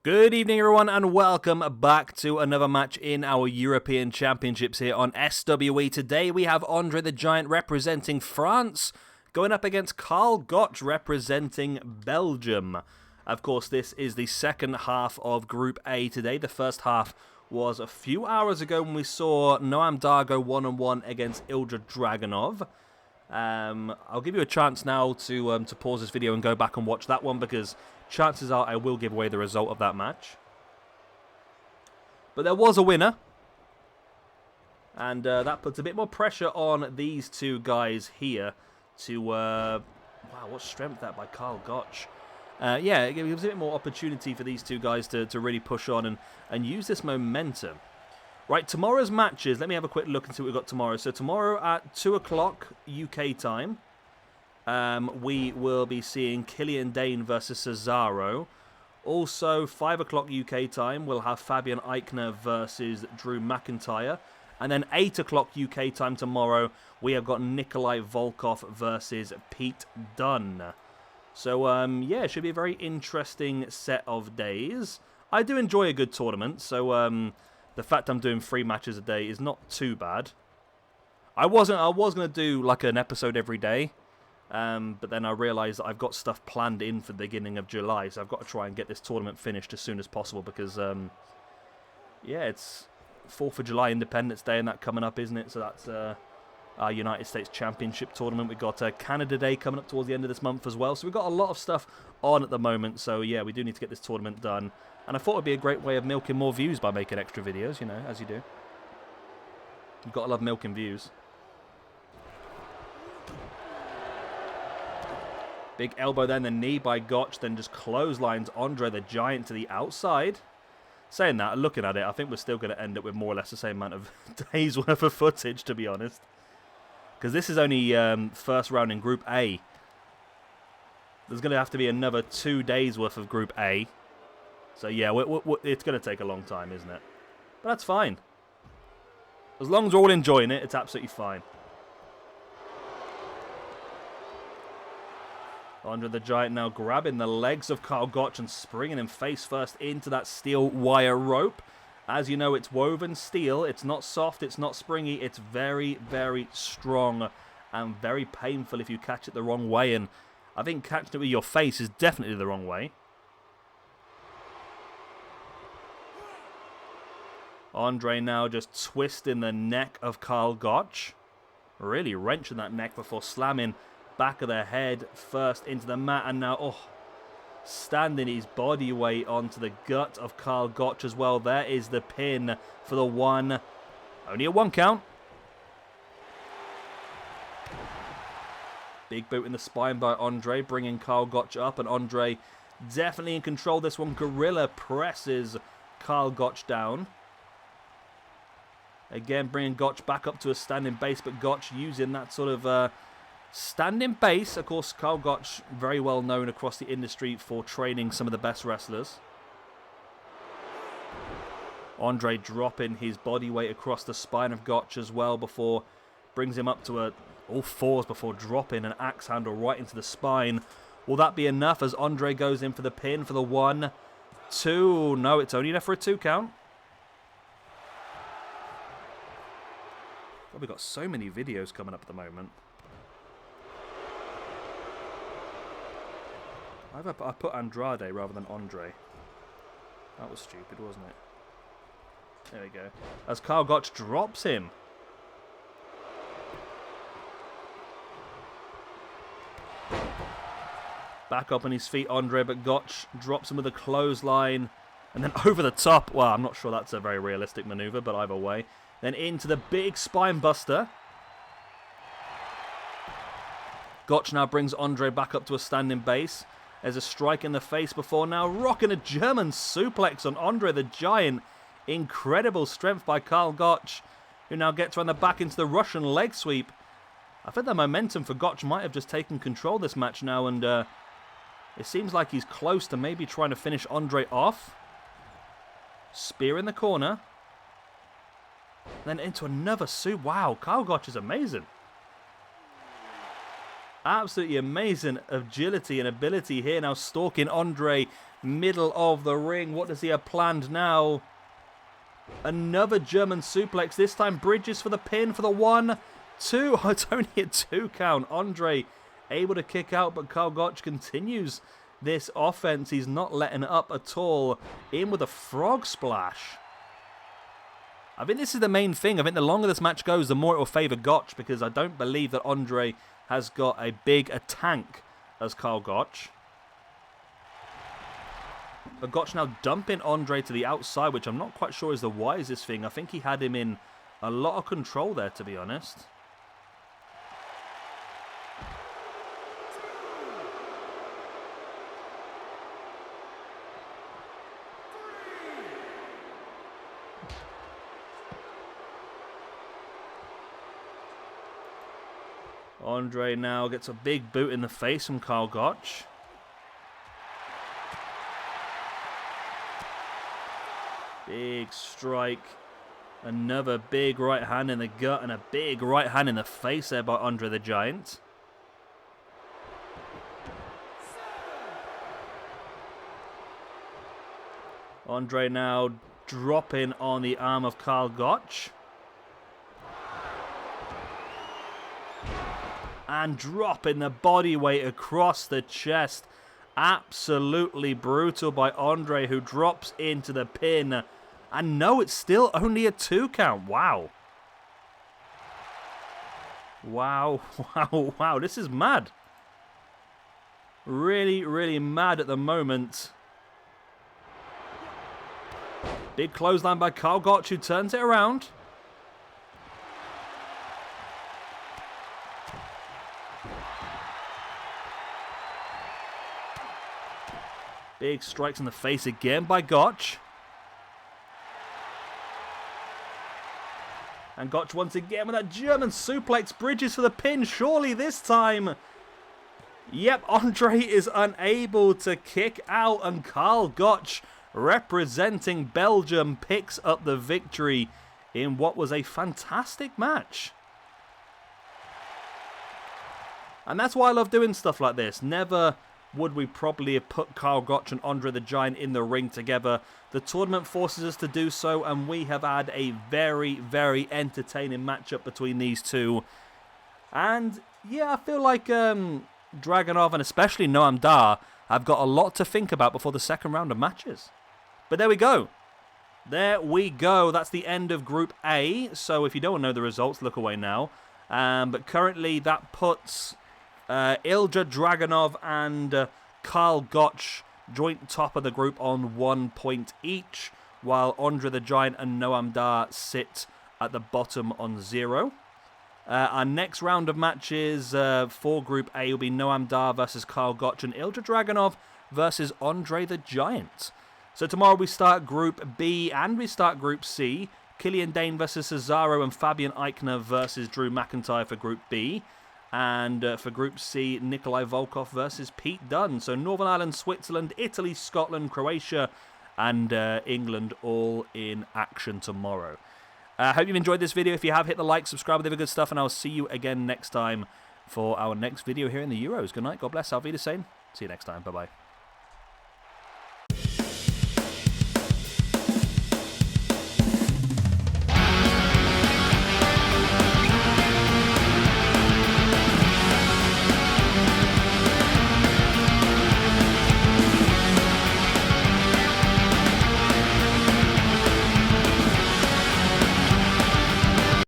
Good evening, everyone, and welcome back to another match in our European Championships here on SWE. Today we have Andre the Giant representing France going up against Karl Gotch representing Belgium. Of course, this is the second half of Group A today. The first half was a few hours ago when we saw Noam Dar go one-on-one against Ilja Dragunov. I'll give you a chance now to pause this video and go back and watch that one, because chances are I will give away the result of that match. But there was a winner, and that puts a bit more pressure on these two guys here to... wow, what strength that by Karl Gotch. Yeah, it gives a bit more opportunity for these two guys to really push on and use this momentum. Right, tomorrow's matches, let me have a quick look and see what we've got tomorrow. So tomorrow at 2 o'clock UK time, we will be seeing Killian Dane versus Cesaro. Also, 5 o'clock UK time, we'll have Fabian Eichner versus Drew McIntyre. And then 8 o'clock UK time tomorrow, we have got Nikolai Volkov versus Pete Dunne. So, yeah, it should be a very interesting set of days. I do enjoy a good tournament, so the fact I'm doing 3 matches a day is not too bad. I was going to do like an episode every day, but then I realised that I've got stuff planned in for the beginning of July, so I've got to try and get this tournament finished as soon as possible, because, yeah, it's 4th of July, Independence Day, and that coming up, isn't it? So that's our United States Championship tournament. We've got Canada Day coming up towards the end of this month as well, so we've got a lot of stuff on at the moment, so yeah, we do need to get this tournament done. And I thought it would be a great way of milking more views by making extra videos, you know, as you do. You've got to love milking views. Big elbow then, the knee by Gotch, then just clotheslines Andre the Giant to the outside. Saying that, looking at it, I think we're still going to end up with more or less the same amount of days worth of footage, to be honest. Because this is only first round in Group A. There's going to have to be another 2 days worth of Group A. So yeah, it's going to take a long time, isn't it? But that's fine. As long as we're all enjoying it, it's absolutely fine. Andre the Giant now grabbing the legs of Karl Gotch and springing him face first into that steel wire rope. As you know, it's woven steel. It's not soft, it's not springy. It's very, very strong and very painful if you catch it the wrong way. And I think catching it with your face is definitely the wrong way. Andre now just twisting the neck of Karl Gotch. Really wrenching that neck before slamming back of the head first into the mat. And now, standing his body weight onto the gut of Karl Gotch as well. There is the pin for the one. Only a 1 count. Big boot in the spine by Andre, bringing Karl Gotch up. And Andre definitely in control this one. Gorilla presses Karl Gotch down. Again, bringing Gotch back up to a standing base, but Gotch using that sort of standing base. Of course, Karl Gotch, very well known across the industry for training some of the best wrestlers. Andre dropping his body weight across the spine of Gotch as well, before brings him up to all fours before dropping an axe handle right into the spine. Will that be enough as Andre goes in for the pin for the 1, 2? No, it's only enough for a 2 count. We've got so many videos coming up at the moment. I put Andrade rather than Andre. That was stupid, wasn't it? There we go. As Karl Gotch drops him. Back up on his feet, Andre, but Gotch drops him with a clothesline. And then over the top. Well, I'm not sure that's a very realistic maneuver, but either way. Then into the big spine buster. Gotch now brings Andre back up to a standing base. There's a strike in the face before now rocking a German suplex on Andre the Giant. Incredible strength by Karl Gotch, who now gets around the back into the Russian leg sweep. I think the momentum for Gotch might have just taken control of this match now, and it seems like he's close to maybe trying to finish Andre off. Spear in the corner. Then into another soup. Wow, Karl Gotch is amazing. Absolutely amazing agility and ability here. Now stalking Andre middle of the ring. What does he have planned now? Another German suplex. This time Bridges for the pin for the 1, 2. Oh, it's only a 2 count. Andre able to kick out, but Karl Gotch continues this offense. He's not letting it up at all. In with a frog splash. I think this is the main thing. I think the longer this match goes, the more it will favour Gotch, because I don't believe that Andre has got a big a tank as Karl Gotch. But Gotch now dumping Andre to the outside, which I'm not quite sure is the wisest thing. I think he had him in a lot of control there, to be honest. Andre now gets a big boot in the face from Karl Gotch. Big strike. Another big right hand in the gut and a big right hand in the face there by Andre the Giant. Andre now dropping on the arm of Karl Gotch. And dropping the body weight across the chest. Absolutely brutal by Andre, who drops into the pin. And no, it's still only a 2 count. Wow. Wow, wow, wow. This is mad. Really, really mad at the moment. Big clothesline by Karl Gotch, who turns it around. Big strikes in the face again by Gotch. And Gotch once again with that German suplex. Bridges for the pin, surely this time. Yep, Andre is unable to kick out, and Karl Gotch, representing Belgium, picks up the victory in what was a fantastic match. And that's why I love doing stuff like this. Never would we probably have put Karl Gotch and Andre the Giant in the ring together. The tournament forces us to do so, and we have had a very, very entertaining matchup between these two. And yeah, I feel like Dragunov and especially Noam Dar have got a lot to think about before the second round of matches. But there we go. There we go. That's the end of Group A. So if you don't know the results, look away now. But currently that puts Ilja Dragunov and Karl Gotch joint top of the group on 1 point each, while Andre the Giant and Noam Dar sit at the bottom on 0. Our next round of matches for Group A will be Noam Dar versus Karl Gotch and Ilja Dragunov versus Andre the Giant. So tomorrow we start Group B and we start Group C. Killian Dane versus Cesaro and Fabian Eichner versus Drew McIntyre for Group B. And for Group C, Nikolai Volkov versus Pete Dunne. So Northern Ireland, Switzerland, Italy, Scotland, Croatia, and England all in action tomorrow. I hope you've enjoyed this video. If you have, hit the like, subscribe, with the good stuff, and I'll see you again next time for our next video here in the Euros. Good night, God bless, auf Wiedersehen. See you next time, bye-bye.